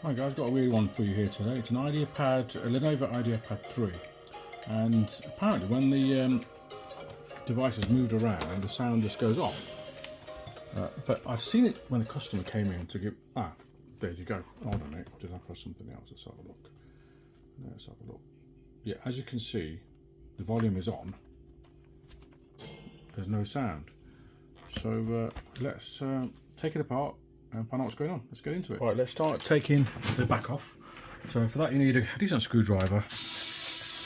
Hi guys, got a weird one for you here today. It's an ideapad, a Lenovo ideapad 3, and apparently when the device is moved around, the sound just goes off. But I've seen it when the customer came in to give. There you go. Hold on a minute. Did I press something else? Let's have a look. Let's have a look. Yeah, as you can see, the volume is on. There's no sound. So let's take it apart and find out what's going on. Let's get into it. Right, let's start taking the back off. So for that you need a decent screwdriver.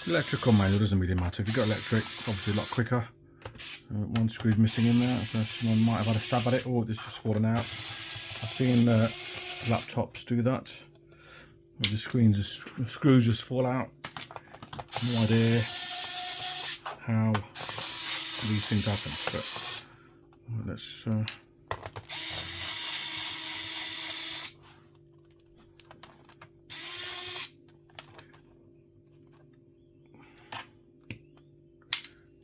Electric or manual, doesn't really matter. If you've got electric, it's obviously a lot quicker. One screw's missing in there, so someone might have had a stab at it, or it's just fallen out. I've seen laptops do that. The screws just fall out. No idea how these things happen, but let's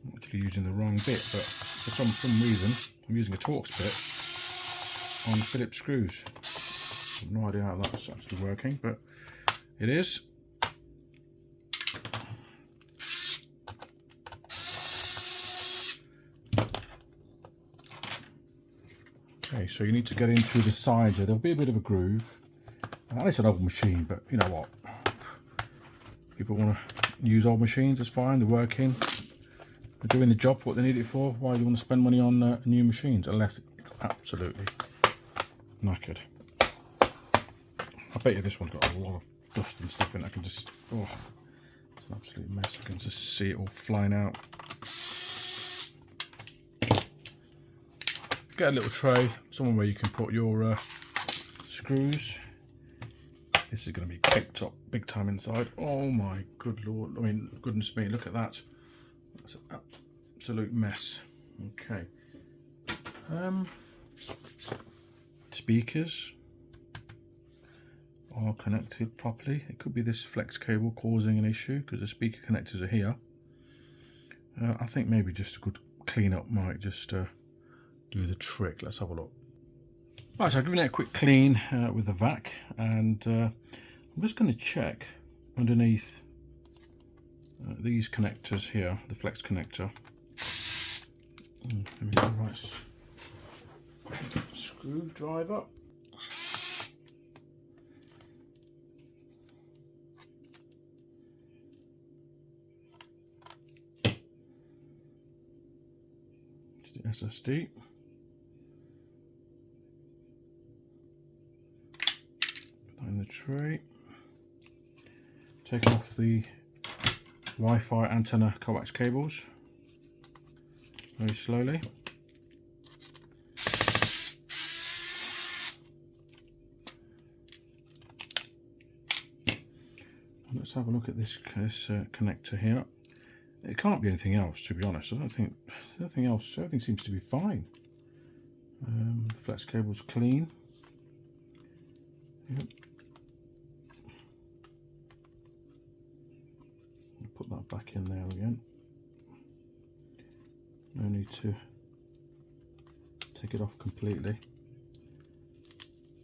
I'm actually using the wrong bit, but for some reason I'm using a Torx bit on Phillips screws. I have no idea how that's actually working, but it is. Okay, so you need to get into the side here. There'll be a bit of a groove. And it's an old machine, but you know what? People want to use old machines, it's fine, they're working. They're doing the job for what they need it for. Why do you want to spend money on new machines? Unless it's absolutely knackered. I bet you this one's got a lot of dust and stuff in it. I can just, oh, it's an absolute mess. I can just see it all flying out. Get a little tray, somewhere where you can put your screws. This is going to be caked up big time inside. Oh my good lord, I mean, goodness me, look at that. That's an absolute mess. Okay. Speakers are connected properly. It could be this flex cable causing an issue because the speaker connectors are here. I think maybe just a good clean up might just do the trick. Let's have a look. Right, so I've given it a quick clean with the vac, and I'm just going to check underneath these connectors here, the flex connector. Let me get the right screwdriver. It's the SSD. Put that in the tray. Take off the Wi-Fi antenna coax cables very slowly. And let's have a look at this connector here. It can't be anything else, to be honest. I don't think anything else. Everything seems to be fine. The flex cable's clean. Yep. Put that back in there again. No need to take it off completely.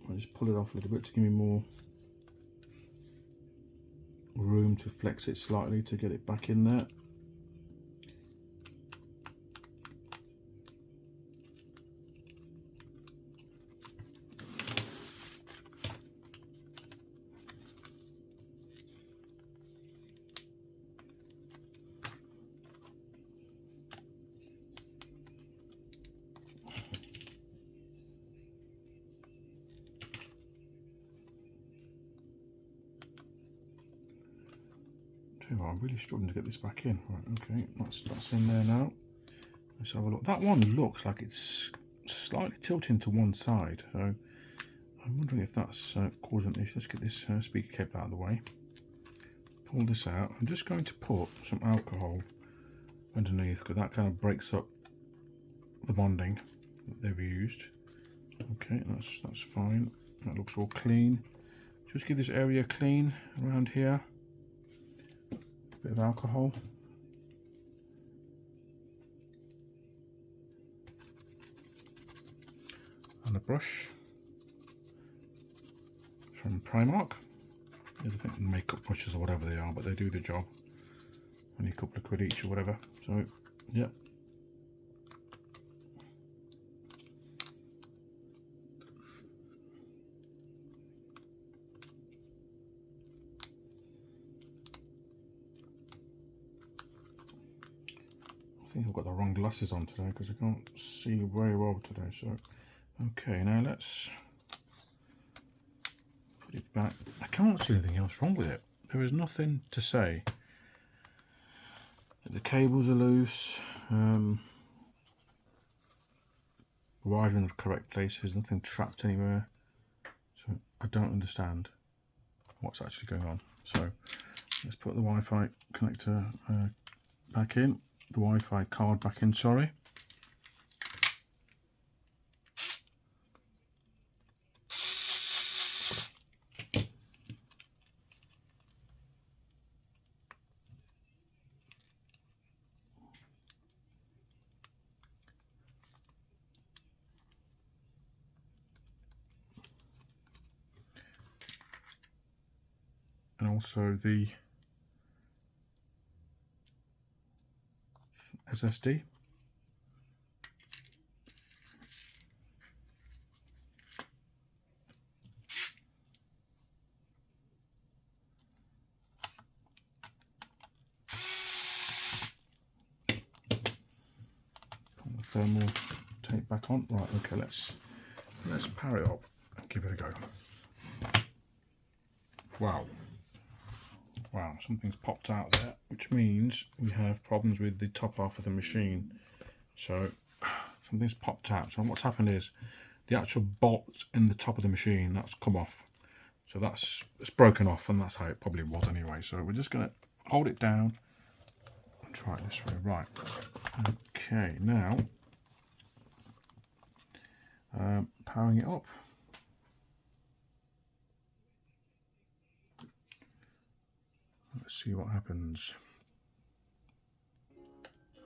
I'll just pull it off a little bit to give me more room to flex it slightly to get it back in there. I'm really struggling to get this back in. Right, okay, that's in there now. Let's have a look. That one looks like it's slightly tilting to one side, so I'm wondering if that's causing an issue. Let's get this speaker cable out of the way. Pull this out. I'm just going to put some alcohol underneath because that kind of breaks up the bonding that they've used. Okay, that's fine. That looks all clean. Just give this area clean around here. Bit of alcohol. And a brush. Try from Primark. I think makeup brushes or whatever they are, but they do the job. Only a couple of quid each or whatever. So, yeah. I think I've got the wrong glasses on today because I can't see very well today. So, okay, now let's put it back. I can't see anything else wrong with it. There is nothing to say. The cables are loose. Wired in the correct places. Nothing trapped anywhere. So I don't understand what's actually going on. So let's put the Wi-Fi connector back in. The Wi-Fi card back in, sorry. And also the SSD. Put the thermal tape back on. Right, okay, let's power it up and give it a go. Wow. Wow, something's popped out there, which means we have problems with the top half of the machine. So something's popped out. So what's happened is the actual bolt in the top of the machine, that's come off. So it's broken off, and that's how it probably was anyway. So we're just going to hold it down and try it this way. Right. Okay, now powering it up. Let's see what happens.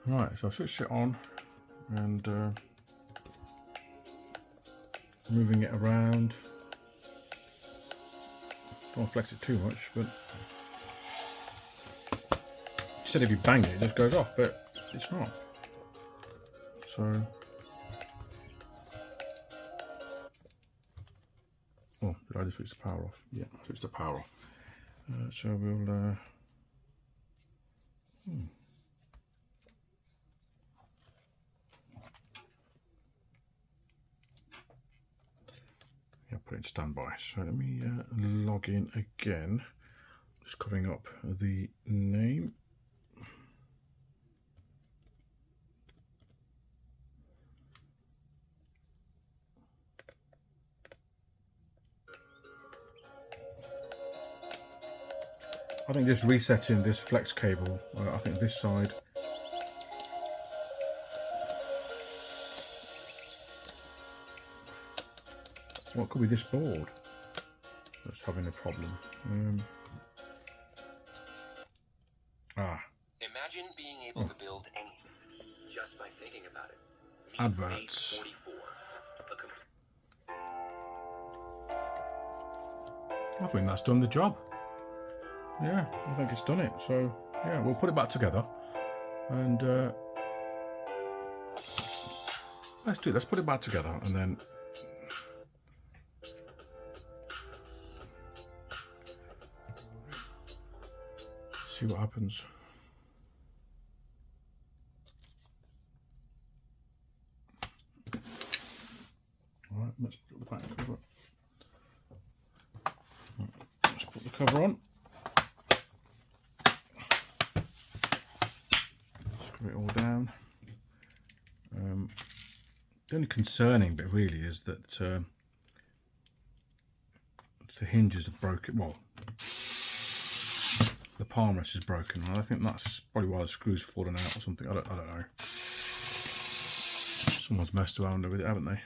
Right, so I switched it on and moving it around. Don't want to flex it too much, but he said if you bang it, it just goes off, but it's not. So, oh, did I just switch the power off? Yeah, I switched the power off. So we'll yeah, put it in standby. So let me log in again. Just covering up the name. I think just resetting this flex cable, I think this side, what could be this board that's having a problem? Imagine being able to build anything just by thinking about it. Adverts. 44. I think that's done the job. Yeah, I think it's done it. So yeah, we'll put it back together and let's do it. Let's put it back together and then see what happens. All right, let's put the back cover. Let's put the cover on. Screw it all down. The only concerning bit really is that the hinges are broken. Well, the palm rest is broken, and I think that's probably why the screws fallen out or something. I don't know. Someone's messed around with it, haven't they?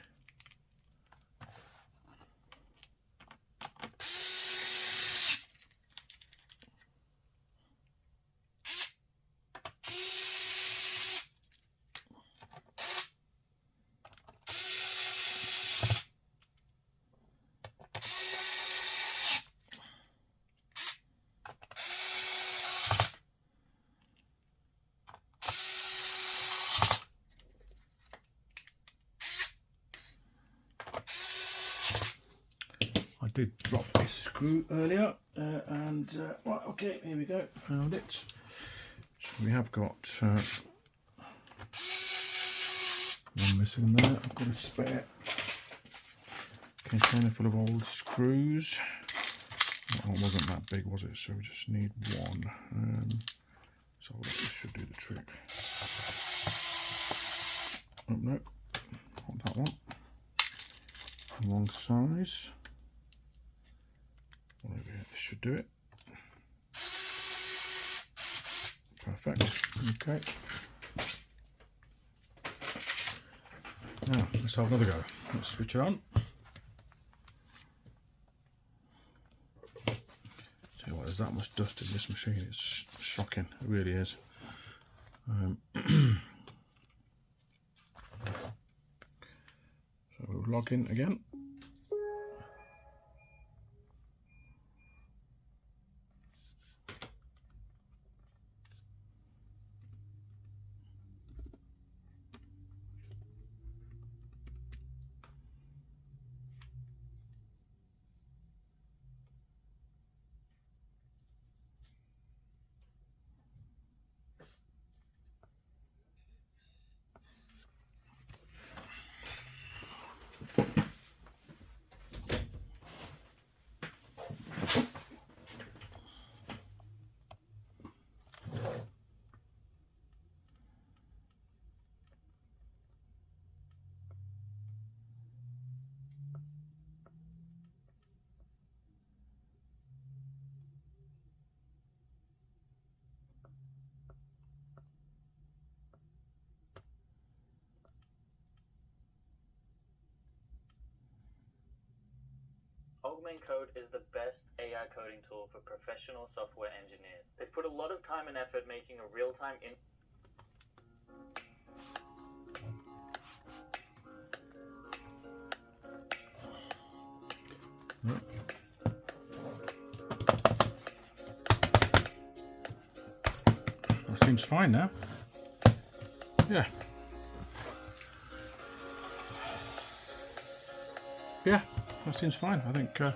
did drop this screw earlier, right, okay, here we go, found it. So we have got one missing there. I've got a spare container full of old screws. That one wasn't that big, was it? So we just need one. So this should do the trick. Oh no, not that one. Wrong size. One over here. This should do it. Perfect. Okay. Now let's have another go. Let's switch it on. Tell you what, there's that much dust in this machine. It's shocking. It really is. So we'll log in again. Augment Code is the best AI coding tool for professional software engineers. They've put a lot of time and effort making a real-time That seems fine now. Yeah. Yeah, that seems fine. I think so.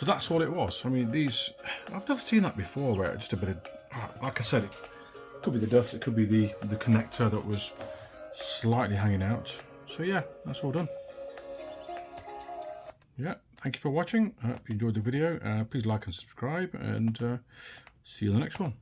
That's all it was. I mean, these, I've never seen that before, where just a bit of, like I said, it could be the dust, it could be the connector that was slightly hanging out. So yeah, that's all done. Yeah, thank you for watching. I hope you enjoyed the video. Please like and subscribe, and see you in the next one.